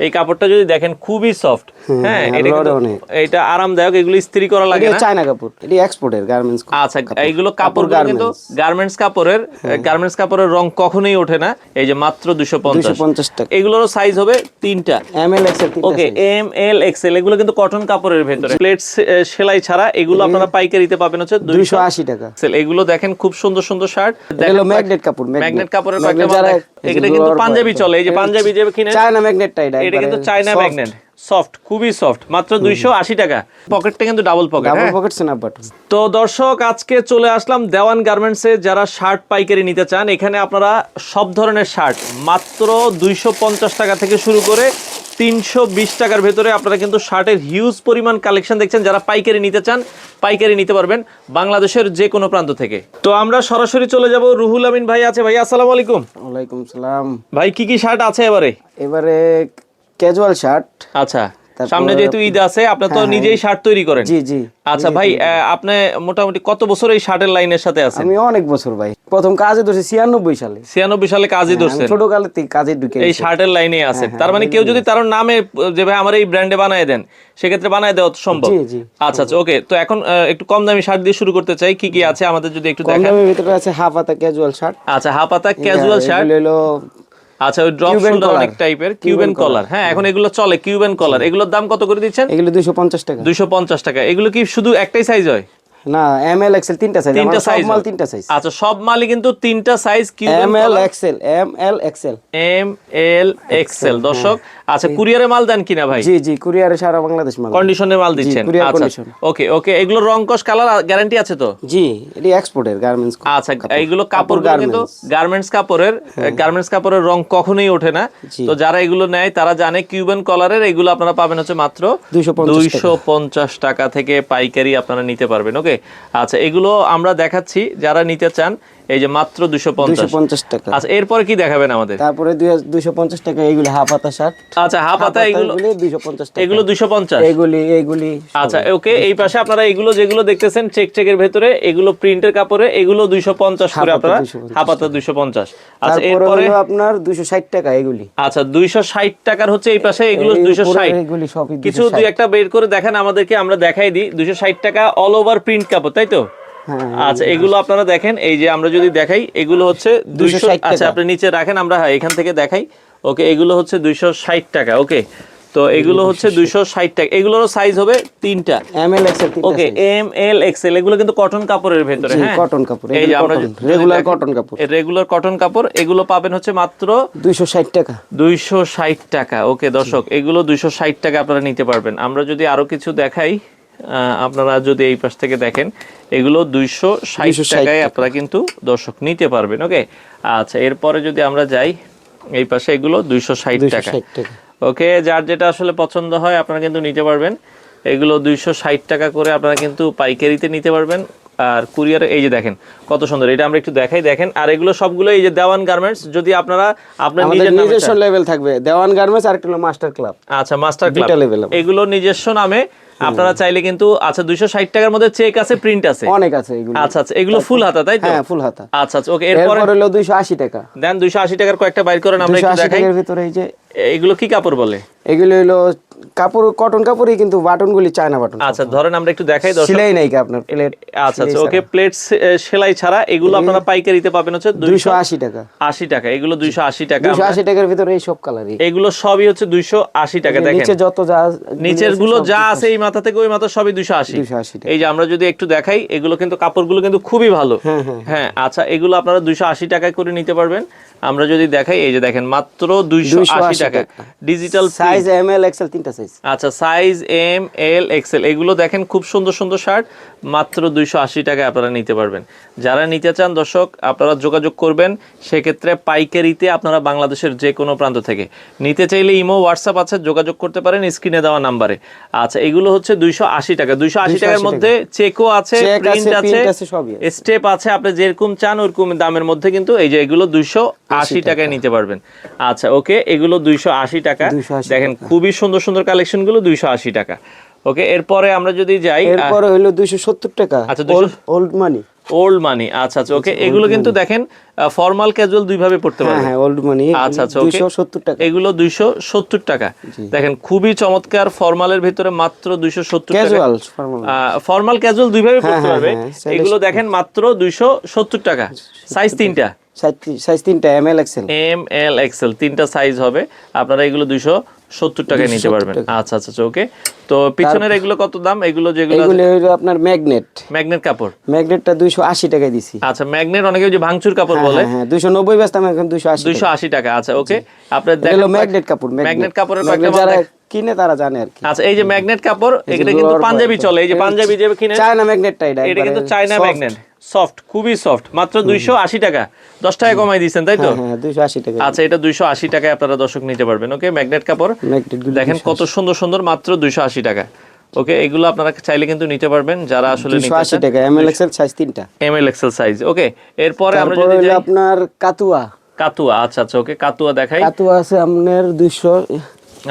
এই কাপড়টা যদি দেখেন খুবই সফট। হ্যাঁ, এটা আরামদায়ক, এগুলো ইস্ত্রি করা লাগে না। চায়না কাপড়, এটা এক্সপোর্টের গার্মেন্টস। আচ্ছা, এইগুলো কাপড়গুলো কিন্তু গার্মেন্টস কাপড়ের রং কখনোই ওঠে না। এই যে মাত্র 250 টাকা। এগুলোর সাইজ হবে তিনটা, এম এল এক্সেল। ওকে, এম এল এক্সেল। এগুলো কিন্তু কটন কাপড়ের ভেতরে, প্লেট সেলাই ছাড়া। এগুলো আপনারা পাইকারিতে পাবেন হচ্ছে 280 টাকা। এগুলো দেখেন খুব সুন্দর সুন্দর শার্ট, এগুলো ম্যাগনেট কাপড়, ম্যাগনেট কাপড়ের কয়েকটা মাল। এটা কিন্তু পাঞ্জাবি চলে, এই যে পাঞ্জাবি যে কিনে চায়না ম্যাগনেটটা, এটা কিন্তু চায়না ম্যাগনেট, সফট, খুবই সফট, মাত্র 280 টাকা। পকেটটা কিন্তু double pocket, double pocket snap button. তো দর্শক, আজকে চলে আসলাম দেওয়ান গার্মেন্টসে। যারা শার্ট পাইকারি নিতে চান, এখানে আপনারা সব ধরনের শার্ট মাত্র 250 টাকা থেকে শুরু করে 320 টাকার ভেতরে আপনারা কিন্তু শার্টের হিউজ পরিমাণ কালেকশন দেখছেন। যারা পাইকারি নিতে চান, পাইকারি নিতে পারবেন বাংলাদেশের যে কোনো প্রান্ত থেকে। তো আমরা সরাসরি চলে যাব, রুহুল আমিন ভাই আছে। ভাই আসসালামু আলাইকুম। ওয়ালাইকুম সালাম। ভাই কি কি শার্ট আছে এবারে ক্যাজুয়াল শার্ট। আচ্ছা, সামনে যেহেতু ঈদ আছে, আপনি তো নিজেই শার্ট তৈরি করেন? জি জি। আচ্ছা ভাই, আপনি মোটামুটি কত বছর এই শার্টের লাইনের সাথে আছেন? আমি অনেক বছর ভাই, প্রথম কাজে ধরছি 96 সালে। 96 সালে কাজে ধরছেন? ছোট কালে থেকে কাজে ঢুকে এই শার্টের লাইনে আছেন। তার মানে কেউ যদি তার নামে যে ভাই আমার এই ব্র্যান্ডে বানায় দেন, সেক্ষেত্রে বানায় দেওয়া সম্ভব? জি জি। আচ্ছা আচ্ছা, ওকে। তো এখন একটু কম দামি শার্ট দিয়ে শুরু করতে চাই, কি কি আছে আমাদের যদি একটু দেখান। কম দামের ভিতরে আছে হাফ হাতা ক্যাজুয়াল শার্ট। আচ্ছা, হাফ হাতা ক্যাজুয়াল শার্ট। আচ্ছা, ওই ড্রপ শোল্ডার অনেক টাইপের কিউবেন কলার। হ্যাঁ, এখন এগুলো চলে কিউবেন কলার। এগুলোর দাম কত করে দিচ্ছেন? এগুলো 250 টাকা। 250 টাকা। এগুলো কি শুধু একটাই সাইজ হয়? না, এম এল এক্সেল তিনটা সাইজ। তিনটা সাইজ, মাল তিনটা সাইজ। আচ্ছা, সব মালই কিন্তু তিনটা সাইজ, কিউবেন M L XL, M L XL, M L XL. দর্শক, আচ্ছা, কুরিয়ারে মাল দেন কিনা ভাই? জি জি, কুরিয়ারে সারা বাংলাদেশ মাল, কন্ডিশনে মাল দিচ্ছেন? আচ্ছা, ওকে ওকে। এগুলো রং কস কালার গ্যারান্টি আছে তো? জি, এটি এক্সপোর্টের গার্মেন্টস। আচ্ছা, এইগুলো কাপড় কিন্তু গার্মেন্টস কাপড়ের রং কখনোই ওঠে না। তো যারা এগুলো নেয় তারা জানে কিউবেন কলারের। এগুলো আপনারা পাবেন হচ্ছে মাত্র 250 টাকা থেকে পাইকারি আপনারা নিতে পারবেন। ওকে, আচ্ছা, এগুলো আমরা দেখাচ্ছি যারা নিতে চান। এই যে মাত্র 250 টাকা। আচ্ছা, এরপরে কি দেখাবেন আমাদের? তারপরে 250 টাকা এগুলো হাফ হাতা শার্ট। আচ্ছা, হাফ হাতা এগুলো 250 টাকা। এগুলো 250। এগুলি আচ্ছা, ওকে। এই পাশে আপনারা এগুলো যেগুলো দেখতেছেন চেকের ভেতরে, এগুলো প্রিন্টের কাপড়ে, এগুলো 250 করে আপনারা হাফ হাতা 250। আচ্ছা, এরপরে আপনার 260 টাকা এগুলি। আচ্ছা, 260 টাকার হচ্ছে এই পাশে এগুলো 260। এগুলি সবই কিছু দুই একটা বের করে দেখেন আমাদেরকে, আমরা দেখাই দিই। 260 টাকা অল ওভার প্রিন্ট কাপড়, তাই তো? আচ্ছা, এগুলো আপনারা দেখেন, এই যে আমরা যদি দেখাই, এগুলো হচ্ছে 260। আচ্ছা, আপনি নিচে রাখেন, আমরা এখান থেকে দেখাই। ওকে, এগুলো হচ্ছে 260 টাকা। ওকে, তো এগুলো হচ্ছে 260 টাকা। এগুলোর সাইজ হবে তিনটা, এম এল এক্সেল। ওকে, এম এল এক্সেল। এগুলো কিন্তু কটন কাপড়ের ভেতরে। হ্যাঁ, কটন কাপড়। এই যে আমরা রেগুলার কটন কাপড়, রেগুলার কটন কাপড়। এগুলো পাবেন হচ্ছে মাত্র 260 টাকা। 260 টাকা। ওকে দর্শক, এগুলো 260 টাকা আপনারা নিতে পারবেন। আমরা যদি আরো কিছু দেখাই, আপনারা যদি এই পাশ থেকে দেখেন, এগুলো 260 টাকায় আপনারা কিন্তু দর্শক নিতে পারবেন। ওকে, আচ্ছা, এরপরে যদি আমরা যাই এই পাশে, এগুলো 260 টাকা। ওকে, যার যেটা আসলে পছন্দ হয় আপনারা কিন্তু নিতে পারবেন। এগুলো 260 টাকা করে আপনারা কিন্তু পাইকারিতে নিতে পারবেন। আর কুরিয়ারে এই যে দেখেন কত সুন্দর, এটা আমরা একটু দেখাই, দেখেন। আর এগুলো সবগুলো এই যে দেওয়ান গার্মেন্টস। যদি আপনারা আপনার নিজস্ব লেভেল থাকবে, দেওয়ান গার্মেন্টস আর একটা হলো মাস্টার ক্লাব। আচ্ছা, মাস্টার ক্লাব, এগুলো নিজস্ব নামে আপনারা চাইলে কিন্তু। আচ্ছা, 260 টাকার মধ্যে চেক আছে, প্রিন্ট আছে, অনেক আছে এগুলো। আচ্ছা আচ্ছা, এগুলো ফুল হাতা, তাই তো? হ্যাঁ, ফুল হাতা। আচ্ছা আচ্ছা, ওকে। এরপর হলো 280 টাকা। দেন 280 টাকার কয়েকটা বাইর করেন, আমরা একটু দেখাই। 280 টাকার ভিতরে এই যে এগুলো কি কাপড় বলে? এগুলো হলো কাপড়, কটন কাপড়ই, কিন্তু বাটনগুলি চায়না বাটন। আচ্ছা, ধরেন আমরা একটু দেখাই। সেলাই নাই কি আপনার প্লেট? আচ্ছা আচ্ছা, ওকে, প্লেট সেলাই ছাড়া। এগুলো আপনারা পাইকারিতে পাবেন হচ্ছে 280 টাকা। 80 টাকা। এগুলো 280 টাকা। 280 টাকার ভিতরে এই সব কালারই, এগুলো সবই হচ্ছে 280 টাকা। দেখেন নিচে যত যা, নিচের গুলো যা আছে এই মাথা থেকে ওই মাথা সবই 280 টাকা। এই যে আমরা যদি একটু দেখাই, এগুলো কিন্তু কাপড়গুলো কিন্তু খুবই ভালো। হ্যাঁ, আচ্ছা, এগুলো আপনারা 280 টাকায় করে নিতে পারবেন। আমরা যদি দেখাই, এই যে দেখেন মাত্র 280 টাকা। Digital size M L XL, তিনটা সাইজ। আচ্ছা, সাইজ এম এল এক্সেল। এগুলো দেখেন খুব সুন্দর সুন্দর শার্ট, মাত্র 280 টাকায় আপনারা নিতে পারবেন। যারা নিতে চান দর্শক, আপনারা যোগাযোগ করবেন। সেক্ষেত্রে পাইকারিতে আপনারা বাংলাদেশের যে কোনো প্রান্ত থেকে নিতে চাইলে ইমো, হোয়াটসঅ্যাপ আছে, যোগাযোগ করতে পারেন স্ক্রিনে দেওয়া নাম্বারে। আচ্ছা, এগুলো হচ্ছে 280 টাকা। 280 টাকার মধ্যে চেকও আছে, প্রিন্ট আছে, স্টেপ আছে। আপনি যেরকম চান ওরকম দামের মধ্যে কিন্তু এই যে এগুলো 280 টাকায় নিতে পারবেন। আচ্ছা, ওকে, এগুলো 280 টাকা। দেখেন খুবই সুন্দর সুন্দর কালেকশন গুলো, 280 টাকা। ওকে, এরপরে আমরা যদি যাই, এরপরে হলো 270 টাকা। আচ্ছা, ওল্ড মানি। ওল্ড মানি, আচ্ছা আচ্ছা ওকে। এগুলো কিন্তু দেখেন ফর্মাল ক্যাজুয়াল দুই ভাবে পড়তে হ্যাঁ পারবেন। হ্যাঁ ওল্ড মানি। আচ্ছা আচ্ছা ওকে, 270 টাকা এগুলো 270 টাকা। দেখেন খুবই চমৎকার, ফর্মালের ভিতরে মাত্র 270 টাকা। Casual formal. ফর্মাল ক্যাজুয়াল দুই ভাবে পড়তে পারবে। হ্যাঁ, এগুলো দেখেন মাত্র 270 টাকা। সাইজ তিনটা, সাইজ 3টা ML XL. M L XL তিনটা সাইজ হবে। আপনারা এগুলো 270 টাকায় নিতে 270 পারবেন। টাকা। আচ্ছা আচ্ছা ওকে। তো পিছনের এগুলো কত দাম? এগুলো যেগুলো এগুলো হলো আপনার ম্যাগনেট। ম্যাগনেট কাপড়, ম্যাগনেটটা 280 টাকায় দিছি। আচ্ছা ম্যাগনেট অনেকে ওই যে ভাঙচুর কাপড় বলে, হ্যাঁ 290 বেচতাম, এখন 280 টাকা। 280 টাকা। আচ্ছা ওকে, আপনার এটা দেখেন হলো ম্যাগনেট কাপড়। ম্যাগনেট কাপড়ের ম্যাগনেট কয়েকটা মাল যারা দেখ- কিনে তারা জানে আর কি। আচ্ছা এই যে ম্যাগনেট কাপড়, এটা কিন্তু পাঞ্জাবি চলে। এই যে পাঞ্জাবি যে কিনে, চায়না ম্যাগনেটটা এটা কিন্তু চায়না ম্যাগনেট, সফট, খুবই সফট, মাত্র 280 টাকা। 10 টাকা কমাই দিয়েছেন তাই তো? হ্যাঁ 280 টাকা। আচ্ছা এটা 280 টাকায় আপনারা দর্শক নিতে পারবেন। ওকে, ম্যাগনেট কাপড় ম্যাগনেট গুলো দেখেন কত সুন্দর সুন্দর, মাত্র 280 টাকা। ওকে, এগুলো আপনারা চাইলে কিন্তু নিতে পারবেন যারা আসলে নিতে 280 টাকা এমএল এক্সেল সাইজ 3টা। ML XL size. ওকে, এরপরে আমরা তারপর যদি হলো যাই আপনার কাতুয়া। কাতুয়া। আচ্ছা আচ্ছা ওকে, কাতুয়া দেখাই। কাতুয়া আছে আপনার 200।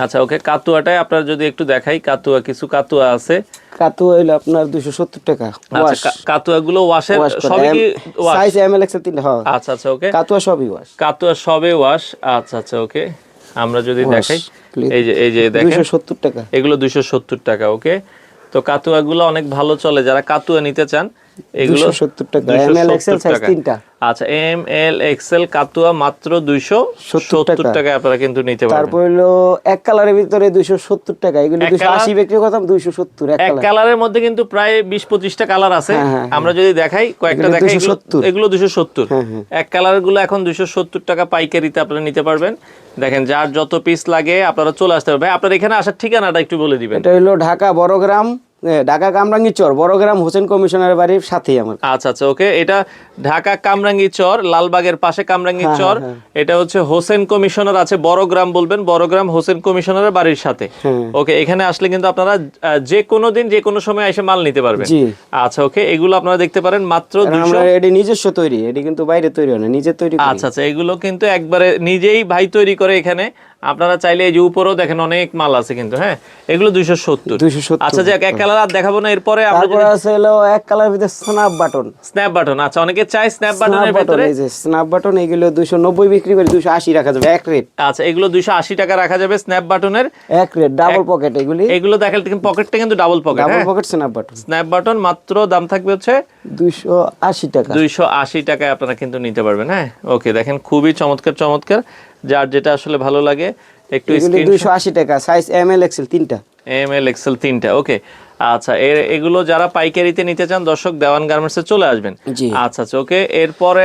আচ্ছা ওকে, কাতুয়াটাই আপনার যদি একটু দেখাই, কাতুয়া কিছু কাতুয়া আছে। কাতুয়া হলো আপনার 270 টাকা। আচ্ছা কাতুয়া গুলো ওয়াশের সবই কি ওয়াশ? সাইজ এমএল এক্সেল 3টা। হ্যাঁ আচ্ছা আচ্ছা ওকে, কাতুয়া সবই ওয়াশ। কাতুয়া সবে ওয়াশ। আচ্ছা আচ্ছা ওকে, আমরা যদি দেখাই এই যে দেখেন 270 টাকা। এগুলো 270 টাকা। ওকে, তো কাতুয়া গুলো অনেক ভালো চলে, যারা কাতুয়া নিতে চান এগুলো 270 টাকা এমএল এক্সেল সাইজ 3টা। আচ্ছা এম এল এক্সেল কাতুয়া মাত্র 270 টাকায় আপনারা কিন্তু নিতে পারবেন। তারপর হলো এক কালারের ভিতরে 270 টাকা। এগুলো 280 বিক্রি করতাম, 270 এক এক কালার। কালারের মধ্যে কিন্তু প্রায় 20-25টা কালার আছে। আমরা যদি দেখাই কয়েকটা এগুলো দেখাই, 270 এগুলো 270। এক কালার গুলো এখন 270 টাকা পাইকারিতে আপনারা নিতে পারবেন। দেখেন যার যত পিস লাগে আপনারা চলে আসতে পারবেন। ভাই আপনার এখানে আসার ঠিকানাটা একটু বলে দিবেন। এটা হলো ঢাকা বড়গ্রাম, ঢাকা কামরাঙ্গী চর, বড়গ্রাম হোসেন কমিশনারের বাড়ির সাথেই আমার। আচ্ছা আচ্ছা ওকে, এটা ঢাকা কামরাঙ্গী চর, লালবাগের পাশে কামরাঙ্গী চর। এটা হচ্ছে হোসেন কমিশনার আছে, বড়গ্রাম বলবেন, বড়গ্রাম হোসেন কমিশনারের বাড়ির সাথে। ওকে, এখানে আসলে কিন্তু আপনারা যে কোনো দিন যে কোনো সময় এসে মাল নিতে পারবেন। জি। আচ্ছা ওকে, এগুলো আপনারা দেখতে পারেন মাত্র 200। আমরা এটি নিজস্ব তৈরি, এটি কিন্তু বাইরে তৈরি হয় না, নিজে তৈরি করি। আচ্ছা আচ্ছা, এগুলো কিন্তু একবারে নিজেই ভাই তৈরি করে এখানে। আপনারা চাইলে এই যে উপরেও দেখেন অনেক মাল আছে কিন্তু। হ্যাঁ, এগুলো 270। 270। আচ্ছা যাক, এক কালার আর দেখাবো না। এরপরে আমরা তারপর আছে হলো এক কালার ভিতরে স্ন্যাপ বাটন। Snap button. আচ্ছা, অনেকে চাই স্ন্যাপ বাটনের ভিতরে। এই যে স্ন্যাপ বাটন, এগুলো 290 বিক্রি করে 280 রাখা যাবে এক রেট। আচ্ছা, এগুলো 280 টাকা রাখা যাবে স্ন্যাপ বাটনের এক রেট, ডাবল পকেট এগুলি। এগুলো দেখালে কিন্তু পকেটটা কিন্তু ডাবল পকেট। ডাবল হ্যাঁ, pocket snap button. Snap button মাত্র দাম থাকবে হচ্ছে 280 টাকা। 280 টাকায় আপনারা কিন্তু নিতে পারবেন। হ্যাঁ, ওকে, দেখেন খুবই চমৎকার চমৎকার, যার যেটা আসলে ভালো লাগে একটু এগুলি স্ক্রিন। 280 টাকা, সাইজ এমএল এক্সেল 3টা। এম এল এক্সেল 3টা। ওকে, আচ্ছা এগুলো যারা পাইকারিতে নিতে চান দর্শক দেওয়ান গার্মেন্টসে চলে আসবেন। জি। আচ্ছা আচ্ছা ওকে, এরপরে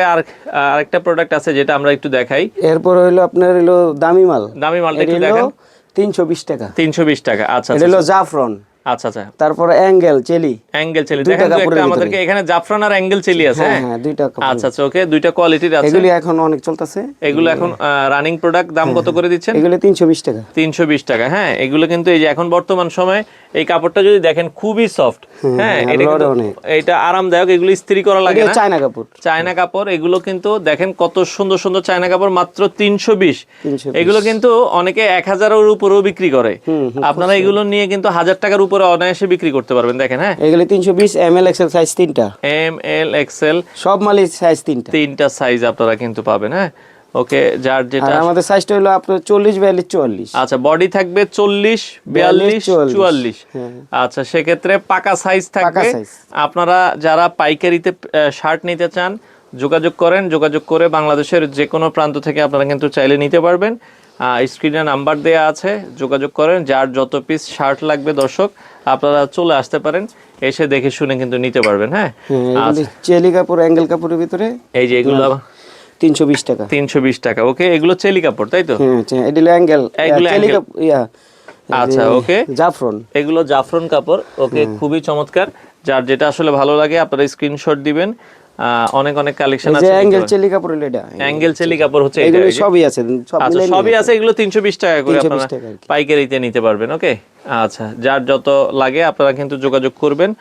আরেকটা প্রোডাক্ট আছে যেটা আমরা একটু দেখাই। এরপর হলো আপনার হলো দামি মাল। দামি মালটা একটু এটা দেখেন। হলো 320 টাকা। 320 টাকা। আচ্ছা এটা আচ্ছা হলো জাফরন। আচ্ছা আচ্ছা, তারপর অ্যাঙ্গেল চেলি। অ্যাঙ্গেল চেলি দুইটা দেখেন তো কাপড়ের একটা, ভিতরে। আমাদেরকে এখানে জাফরান আর অ্যাঙ্গেল চেলি আছে। হ্যাঁ হ্যাঁ হ্যাঁ, দুইটা কাপড়। আচ্ছা আচ্ছা ওকে, দুইটা কোয়ালিটির আছে। এগুলি এখন অনেক চলতেছে। এগুলো এখন রানিং প্রোডাক্ট। দাম কত করে দিচ্ছেন? এগুলো 320 টাকা। 320 টাকা। হ্যাঁ, এগুলো কিন্তু এই যে এখন বর্তমান সময় এই কাপড়টা যদি দেখেন খুবই সফট। হ্যাঁ, এটা কিন্তু এটা আরামদায়ক, এগুলো ইস্ত্রি করা লাগে না। চায়না কাপড়। চায়না কাপড়, এগুলো কিন্তু দেখেন কত সুন্দর সুন্দর চায়না কাপড়, মাত্র 320। এগুলো কিন্তু অনেকে 1000-এর উপরেও বিক্রি করে। আপনারা এগুলো নিয়ে কিন্তু 1000 টাকার উপরে অনায়াসে বিক্রি করতে পারবেন। দেখেন, হ্যাঁ, এগুলো 320 এমএল এক্সেল সাইজ 3টা। এম এল এক্সেল সব মালই সাইজ 3টা। 3টা সাইজ আপনারা কিন্তু পাবেন। হ্যাঁ, ওকে, যার যেটা। আর আমাদের সাইজটা হলো আপনার 40 42 44। আচ্ছা, বডি থাকবে 40 42 44। আচ্ছা, সেক্ষেত্রে পাকা সাইজ থাকবে। আপনারা যারা পাইকারিতে শার্ট নিতে চান যোগাযোগ করেন, যোগাযোগ করে বাংলাদেশের যে কোনো প্রান্ত থেকে আপনারা কিন্তু চাইলে নিতে পারবেন। স্ক্রিনে নাম্বার দেয়া আছে, যোগাযোগ করেন। যার যত পিস শার্ট লাগবে দর্শক আপনারা চলে আসতে পারেন, এসে দেখে শুনে কিন্তু নিতে পারবেন। হ্যাঁ, চেলি কাপড় অ্যাঙ্গেল কাপড়ের ভিতরে এই যে এগুলো 320 টাকা। 320 টাকা। ওকে, এগুলো চেলি কাপড় তাই তো? হ্যাঁ, এটা হলো অ্যাঙ্গেল। চেলি কাপড় আচ্ছা ওকে, জাফরন। এগুলো জাফরন কাপড়। ওকে, খুবই চমৎকার, যার যেটা আসলে ভালো লাগে আপনারা স্ক্রিনশট দিবেন। অনেক অনেক কালেকশন আছে। অ্যাঙ্গেল চেলি কাপড় হলো এটা। অ্যাঙ্গেল চেলি কাপড় হচ্ছে এটা। এগুলো সবই আছে, সব আচ্ছা, মিলাই সবই আছে। এগুলো 320 টাকা করে 320 আপনারা টাকা আর কি। পাইকারিতে নিতে পারবেন। ওকে। আচ্ছা, যার যত লাগে আপনারা কিন্তু যোগাযোগ করবেন।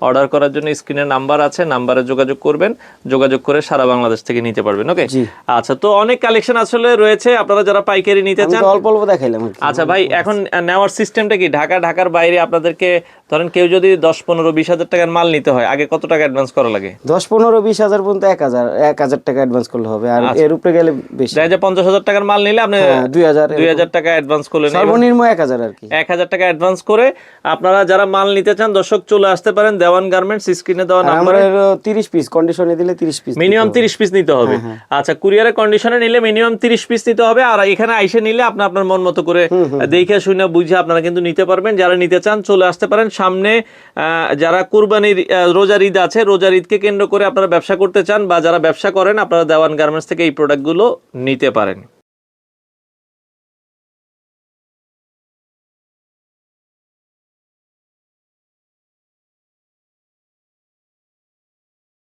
অর্ডার করার জন্য স্ক্রিনে নাম্বার আছে, নাম্বারে যোগাযোগ করবেন, যোগাযোগ করে সারা বাংলাদেশ থেকে নিতে পারবেন। ওকে, জি। আচ্ছা, তো অনেক কালেকশন আসলে রয়েছে, আপনারা যারা পাইকারি নিতে আমি চান। তো অল্প অল্প দেখাইলাম আর কি। আচ্ছা ভাই, এখন নেওয়ার সিস্টেমটা কি? ঢাকার বাইরে আপনাদেরকে ধরেন কেউ যদি 10-15-20 হাজার টাকার মাল নিতে হয়, আগে কত টাকা অ্যাডভান্স করা লাগে? 10-15-20 হাজার পর্যন্ত 1,000 টাকা অ্যাডভান্স করলে হবে, আর এর উপরে গেলে বেশি। দেখা যায় 50,000 টাকার মাল নিলে আপনি 2,000 2,000 টাকা অ্যাডভান্স করলেন, সর্বনিম্ন 1,000 আর কি। 1,000 টাকা অ্যাডভান্স করে আপনারা যারা মাল নিতে চান দর্শক চলে আসতে পারেন দেওয়ান গার্মেন্টস, স্ক্রিনে দেওয়া আর নাম্বারে। আমরা 30 পিস কন্ডিশনে দিলে 30 পিস মিনিমাম 30 পিস নিতে হবে। আচ্ছা, কুরিয়ারের কন্ডিশনে নিলে মিনিমাম 30 পিস নিতে হবে, আর এখানে আইসে নিলে আপনি আপনার মন মতো করে দেখে শুনে বুঝে আপনারা কিন্তু নিতে পারবেন। যারা নিতে চান চলে আসতে পারেন। সামনে যারা কুরবানির রোজার ঈদ আছে, রোজার ঈদকে কেন্দ্র করে আপনারা ব্যবসা করতে চান বা যারা ব্যবসা করেন, আপনারা দেওয়ান গার্মেন্টস থেকে এই প্রোডাক্টগুলো নিতে পারেন।